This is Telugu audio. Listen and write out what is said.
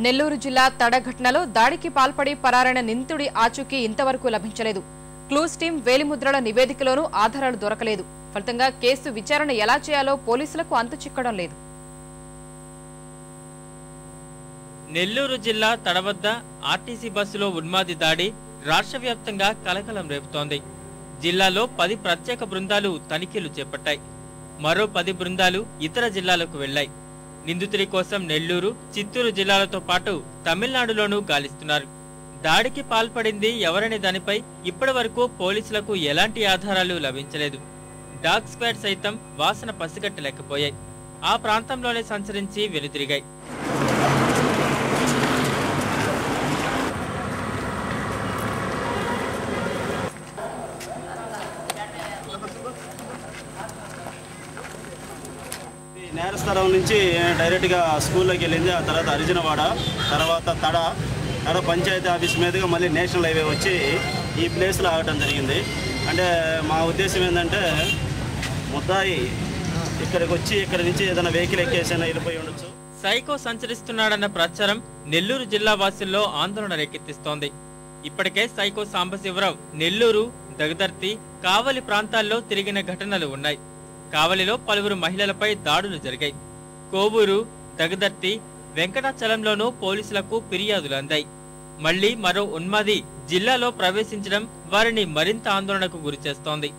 నెల్లూరు జిల్లా తడ ఘటనలో దాడికి పాల్పడి పరారైన నిందితుడి ఆచూకీ ఇంతవరకు లభించలేదు. క్లూస్ టీం వేలిముద్రల నివేదికలోనూ ఆధారాలు దొరకలేదు. ఫలితంగా కేసు విచారణ ఎలా చేయాలో పోలీసులకు అంతు చిక్కడం లేదు. నెల్లూరు జిల్లా తడ వద్ద ఆర్టీసీ బస్సులో ఉన్మాది దాడి రాష్ట్ర వ్యాప్తంగా కలకలం రేపుతోంది. జిల్లాలో 10 ప్రత్యేక బృందాలు తనిఖీలు చేపట్టాయి. మరో 10 బృందాలు ఇతర జిల్లాలకు వెళ్లాయి. నిందితుడి కోసం నెల్లూరు, చిత్తూరు జిల్లాలతో పాటు తమిళనాడులోనూ గాలిస్తున్నారు. దాడికి పాల్పడింది ఎవరనే దానిపై ఇప్పటి వరకు పోలీసులకు ఎలాంటి ఆధారాలు లభించలేదు. డాగ్ స్క్వాడ్ సైతం వాసన పసిగట్టలేకపోయాయి. ఆ ప్రాంతంలోనే సంచరించి వెనుతిరిగాయి. నేరస్థలం నుంచి డైరెక్ట్గా స్కూల్లోకి వెళ్ళింది. ఆ తర్వాత అరిజినవాడ, తర్వాత తడ పంచాయతీ ఆఫీస్ మీదుగా మళ్ళీ నేషనల్ హైవే వచ్చి ఈ ప్లేస్లో ఆగటం జరిగింది. అంటే మా ఉద్దేశం ఏంటంటే ముద్దాయి ఇక్కడికి వచ్చి ఇక్కడ నుంచి ఏదైనా వెహికల్ ఎక్కేసైనా వెళ్ళిపోయి ఉండొచ్చు. సైకో సంచరిస్తున్నాడన్న ప్రచారం నెల్లూరు జిల్లా వాసుల్లో ఆందోళన రేకెత్తిస్తోంది. ఇప్పటికే సైకో సాంబశివరావు నెల్లూరు, దగదర్తి, కావలి ప్రాంతాల్లో తిరిగిన ఘటనలు ఉన్నాయి. కావలిలో పలువురు మహిళలపై దాడులు జరిగాయి. కోవూరు, దగదర్తి, వెంకటాచలంలోనూ పోలీసులకు ఫిర్యాదులు అందాయి. మళ్లీ మరో ఉన్మాది జిల్లాలో ప్రవేశించడం వారిని మరింత ఆందోళనకు గురిచేస్తోంది.